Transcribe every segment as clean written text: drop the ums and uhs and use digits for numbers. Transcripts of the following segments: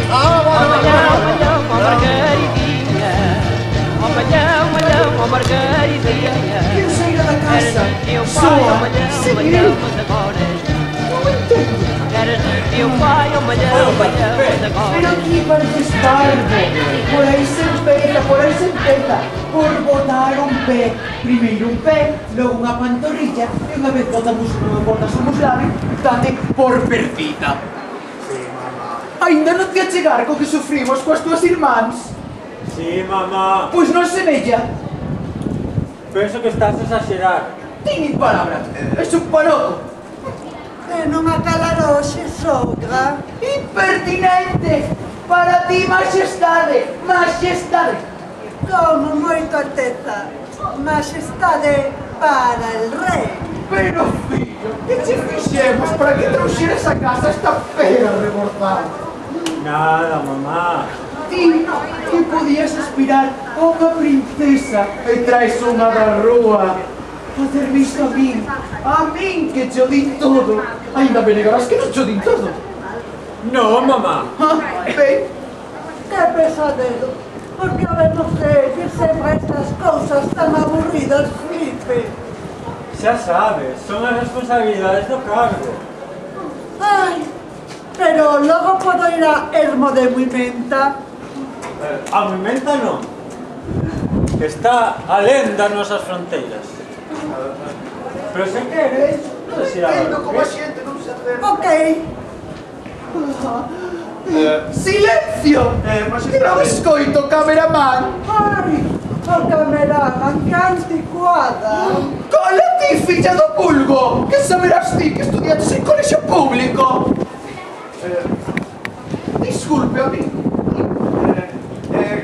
malhão, ó Margaridinha. Ó malhão, ó Margaridinha. Quem saíra da casa? Teu pai, ó Soa. malhão, Sim. mas agora és tu. Não entendo. Eras teu pai, ó malhão, mas agora Pero aquí pareces tarde. Por aí se empeza, por botar un pé. Primeiro un pé, logo unha pantorrilla, e unha vez botas o muslame, date por perdida. Sí, mamá. Ainda non te achegar co que sufrimos coas túas irmáns. Sí, mamá. Pois non semella. Penso que estás a exagerar. Ti ni palabra, és un panoco. Non acalará hoxe, sogra. Impertinente! Para ti, majestade, majestade. Como moito alteza. Majestade para el rei. Pero, fillo, que che fixemos para que trouxeras a casa esta fera rebordada? Nada, mamá. Ti podías aspirar a unha princesa e traes unha da rúa. Facer visto a min que cho di todo. Ainda me negarás que non cho di todo. No, mamá. Ben, Que pesadelo. Por que habemos de decir sempre estas cousas tan aburridas, Felipe? Xa sabes, son as responsabilidades do cargo. Ai, pero logo podo ir a Ermo de Muimenta. A Muimenta non. Está alén das nosas fronteiras. Pero se queres, podes ir a entendo como a ver. xente non se acerca. Ok. Silencio! Que non escoito, cameraman! Ai, o cameraman, que anticuada. Cola ti, filla do vulgo! Que saberás ti que estudiaches en colexio público? Disculpe a mí.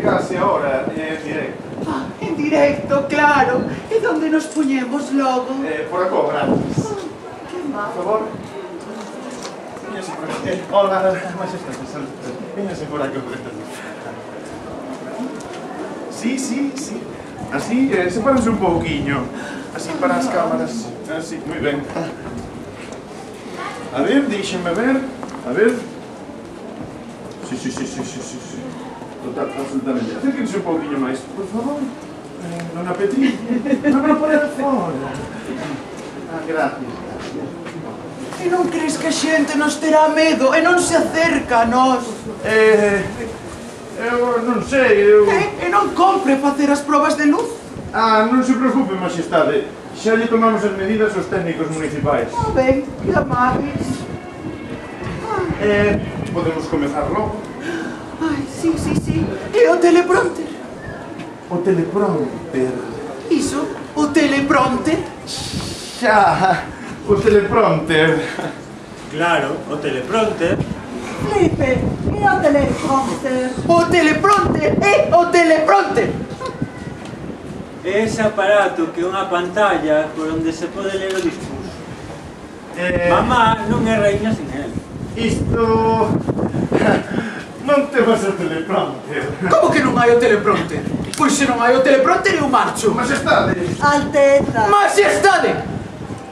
Casi ahora, en directo. En directo, claro. E donde nos poñemos logo? Por acá, gratis. Que mal. Por favor. Véñase por aquí. Hola, majestade, salud. Véñase por aquí. Sí. Así, sepárense un pouquiño. Así para as cámaras. Así, moi ben. A ver, déixenme ver. A ver. Sí. Total, absolutamente. Acérquense un pouquiño máis, por favor. Dona Petri. Non por el fora. Gracias. E non crees que a xente nos terá medo e non se acerca a nós? Eu non sei, eu... E non compre facer as probas de luz? Non se preocupe, majestade. Xa lle tomamos as medidas aos técnicos municipais. Ben, que amables. Podemos comezar logo. Ai, sí. E o teleprompter? O teleprompter. Iso, o teleprompter? Xa, o teleprompter. Claro, o teleprompter. Felipe, e o teleprompter? O teleprompter é o teleprompter! É ese aparato que é unha pantalla por onde se pode ler o discurso. Mamá non é reina sin él. Isto... Non temos o teleprompter. Como que non hai o teleprompter? Pois se non hai o teleprompter eu marcho. Majestade. Alteza. Majestade!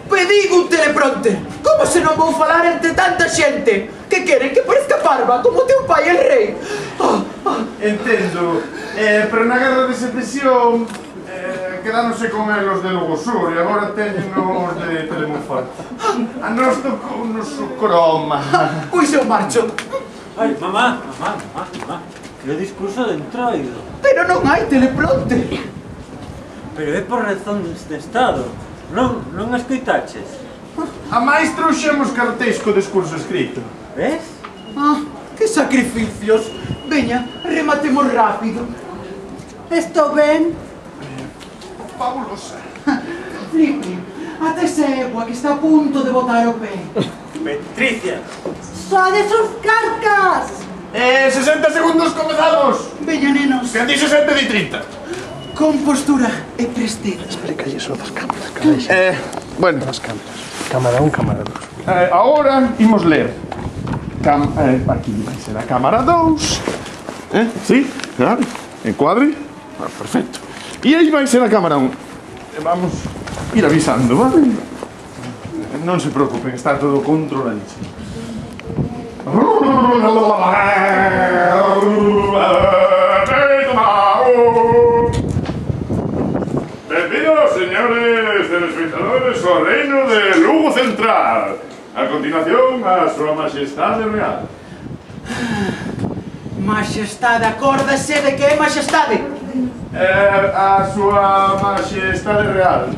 Pedigo un teleprompter! Como se non vou falar entre tanta xente? Que queren que parezca parva, como teu pai é rei? Entendo. Pero na guerra de secesión quedáronse con elos de Lugo Sur e agora teñen os de Telemufa. A nos tocou nos o croma. Pois eu marcho. Ai, mamá. Que o discurso de entroido. Pero non hai teleprompter. Pero é por razóns de Estado. Non escoitaches. A máis trouxemos cartéis co discurso escrito. Ves? Que sacrificios. Veña, rematemos rápido. Estou ben? Fabulosa. Flippy, ata esa egua que está a punto de botar o pé. Patricia. Sodes os carcas! 60 segundos comezados. Veña, nenos. Que di 60 di 30. Compostura e presteza. Espera que hai só das cámaras, carai. Bueno. Das cámaras. Cámara 1, cámara 2. Ahora imos ler. Aquí vai ser a cámara 2. Sí, claro. Encuadre. Perfecto. E aí vai ser a cámara 1. Vamos ir avisando, vale? Non se preocupen, está todo controladísimo. Real. A continuación, a súa Majestade Real. Majestade, acórdase de que é Majestade. A súa Majestade Real.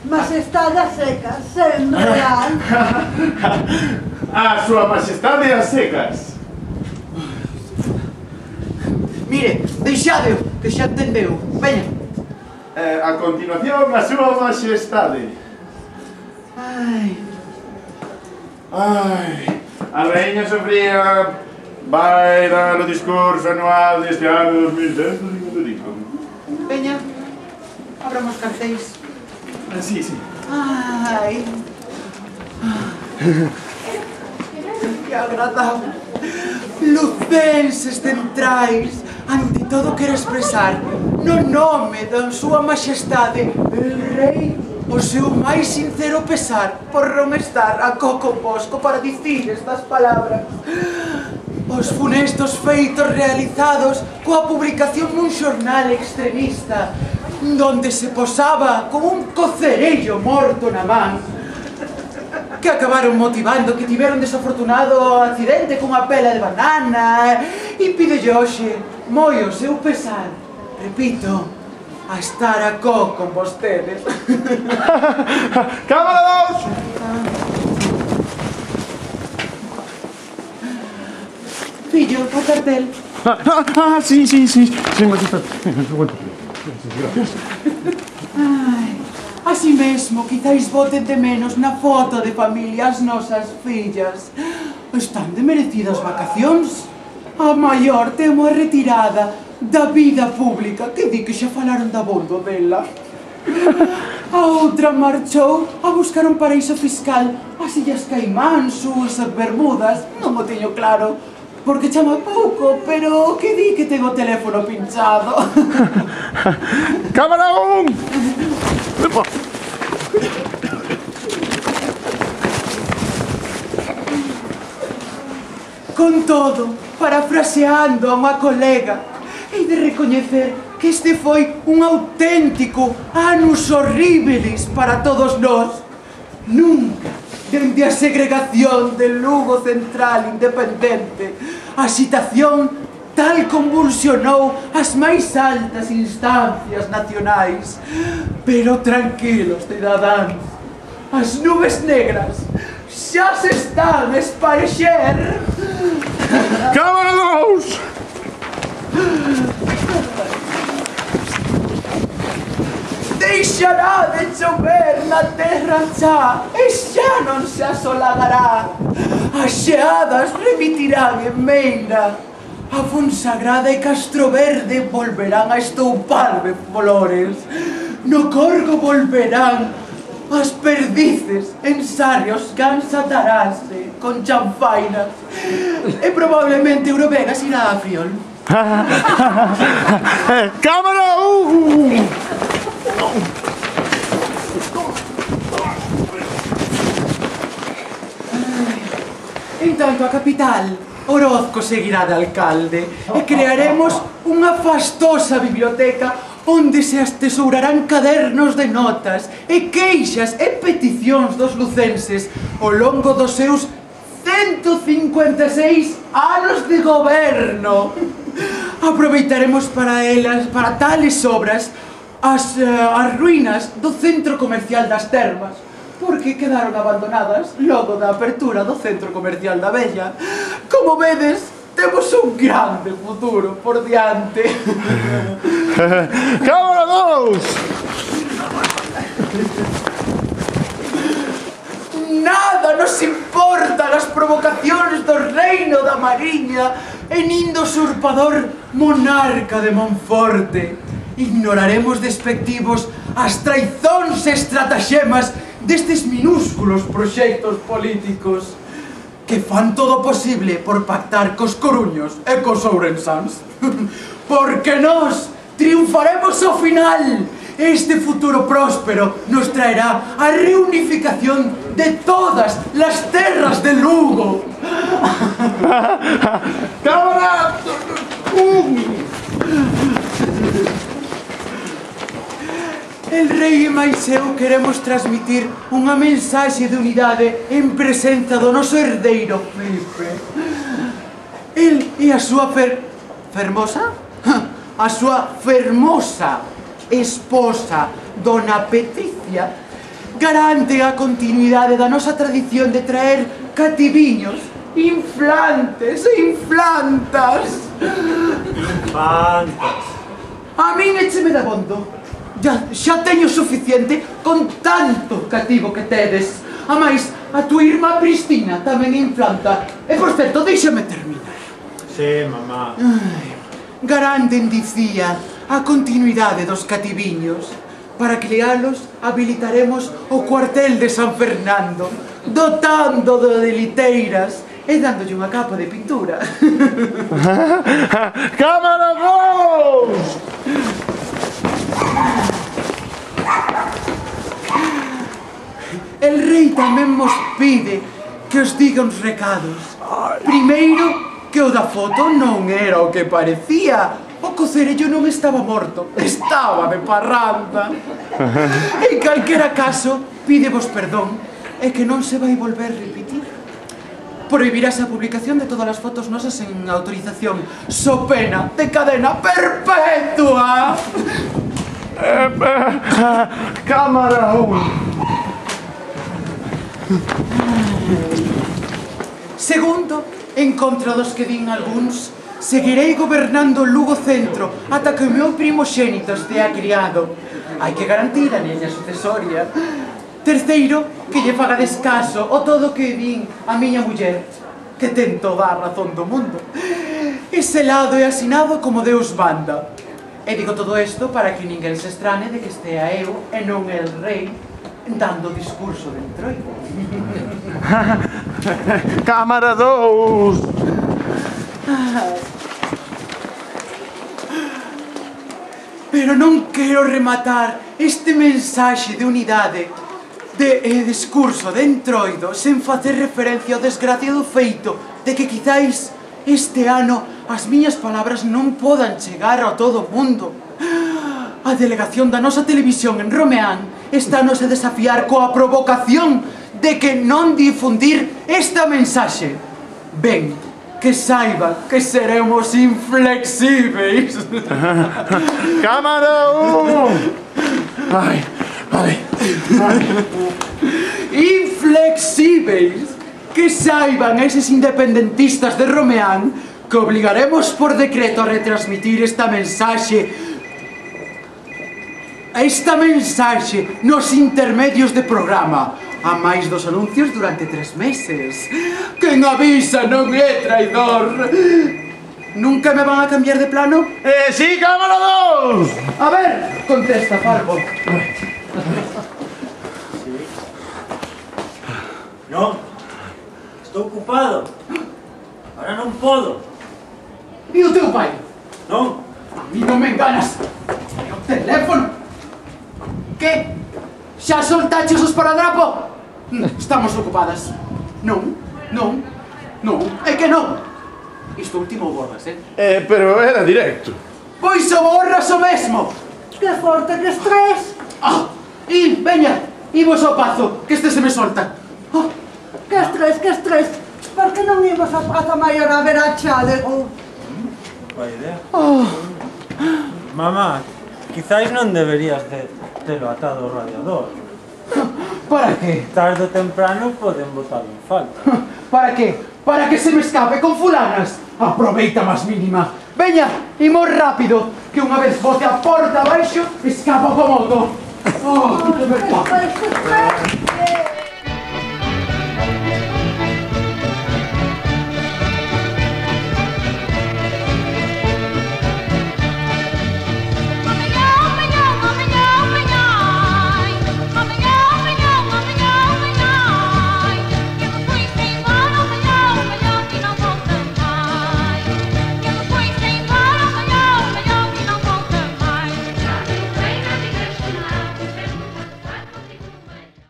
Majestade a secas, sen real. A súa Majestade a secas. Mire, deixadeo, que xa entendeu. Veña. A continuación, a súa Majestade. Ai, A Rainha Sofía vai dar o discurso anual deste ano 2055. veña. Abramos cartéis. Sí, sí. Ai. Que agradable. Lucenses centrais. Ante todo quero expresar no nome da súa Majestade el Rei o seu máis sincero pesar por non estar acó convosco para dicir estas palabras. Os funestos feitos realizados coa publicación nun xornal extremista donde se posaba con un cocerello morto na man que acabaron motivando que tiveron desafortunado accidente cunha pela de banana e pide hoxe moi o seu pesar, repito, a estar acó con vostedes. Cámara 2! Fillo, o cartel. Sí, Majestade. Ai, así mesmo, quizáis boten de menos na foto de familia as nosas fillas. Están de merecidas vacacións. A maior temo a retirada da vida pública, que di que xa falaron da bondo dela. A outra marchou a buscar un paraíso fiscal as Illas Caimán, sus Bermudas, non o teño claro, porque chama pouco, pero que di que ten o teléfono pinchado. Cámara 1! Con todo, parafraseando a unha colega, hei de recoñecer que este foi un auténtico annus horribilis para todos nós. Nunca, dende a segregación del Lugo Central Independente, a agitación tal convulsionou as máis altas instancias nacionais. Pero tranquilos, cidadáns, as nubes negras xa se están a esparexer. Cámara 2! Deixará de chover na terra xa e xa non se asolagará. As xeadas remitirán en Meira. A Fonsagrada e Castroverde volverán a estoupar de flores. No Corgo volverán as perdices en Sarrios cansatarase con chanfainas. E probablemente Eurovegas irá a Friol. Cámara 1! En tanto a capital, Orozco seguirá de alcalde e crearemos unha fastosa biblioteca onde se atesourarán cadernos de notas e queixas e peticións dos lucenses ao longo dos seus 156 anos de goberno. Aproveitaremos para tales obras as ruínas do centro comercial das Termas, porque quedaron abandonadas logo da apertura do centro comercial da Bella. Como vedes, temos un grande futuro por diante. Cámara 2! Nada nos importan as provocacións do reino da Mariña e nin do usurpador monarca de Monforte. Ignoraremos despectivos as traizóns e estrataxemas destes minúsculos proxectos políticos que fan todo posible por pactar cos coruños e cos ourensáns. Porque nós triunfaremos ao final. Este futuro próspero nos traerá a reunificación de todas las terras de Lugo. Cámara 1! El rei e máis eu queremos transmitir unha mensaxe de unidade en presenza do noso herdeiro Felipe. El e a súa fermosa? A súa fermosa esposa, Dona Patricia, garante a continuidade da nosa tradición de traer cativiños, inflantes e inflantas. Infantas. A min écheme de abondo. Xa teño suficiente con tanto cativo que tedes. A máis, a tua irmá Pristina tamén inflanta. E, por certo, déixame terminar. Sí, mamá. Garanten, dicía, a continuidade dos cativiños. Para crialos, habilitaremos o cuartel de San Fernando, dotando de liteiras e dándolle unha capa de pintura. Cámara 2! El rei tamén mos pide que os diga uns recados. Primeiro, que o da foto non era o que parecía. O cocerello non estaba morto, estaba de parranda. En calquera caso, pídevos perdón e que non se vai volver a repetir. Prohibirás a publicación de todas as fotos nosas en autorización, so pena de cadena perpetua. Cámara 1. Segundo, en contra dos que din algúns, seguirei gobernando o Lugo Centro ata que o meu primoxénito estea criado. Hai que garantir a niña sucesoria. Terceiro, que lle faga descaso o todo que din a miña muller, que ten toda a razón do mundo. Ese lado é asinado como Deus manda. E digo todo isto para que ninguén se estrane de que estea eu e non el rei dando discurso de entroido. Cámara 2! Pero non quero rematar este mensaxe de unidade de discurso de entroido sen facer referencia ao desgraciado feito de que quizáis este ano as miñas palabras non podan chegar a todo o mundo. A delegación da nosa televisión en Romeán estános a desafiar coa provocación de que non difundir esta mensaxe. Ben, que saiba que seremos inflexíveis. Cámara 1! Ai. Inflexíveis. Que saiban eses independentistas de Romeán que obligaremos por decreto a retransmitir esta mensaxe nos intermedios de programa, a máis dos anuncios durante 3 meses. Quen avisa non é traidor. Nunca me van a cambiar de plano? Sí, cámara 2! A ver, contesta, Farbo. Non, estou ocupado. Ahora non podo. E o teu pai? Non, A mí non me enganas. E o teléfono? Que? Xa soltaches os paradrapo? Estamos ocupadas. Non, é que non. Isto último borras, Pero era directo. Pois o borras o mesmo. Que forte, que estrés. Veña, imos ao pazo, que este se me solta. Que estrés. Por que non imos á Praza Maior a ver a Chalego? boa idea. Mamá, quizáis non deberías de telo atado ao radiador. Para que? Tarde ou temprano poden botalo en falta. Para que? Para que se me escape con fulanas. Aproveita máis mínima. Veña, imos rápido, que unha vez bote a porta abaixo, escapo como modo. De verdade. Que estrés.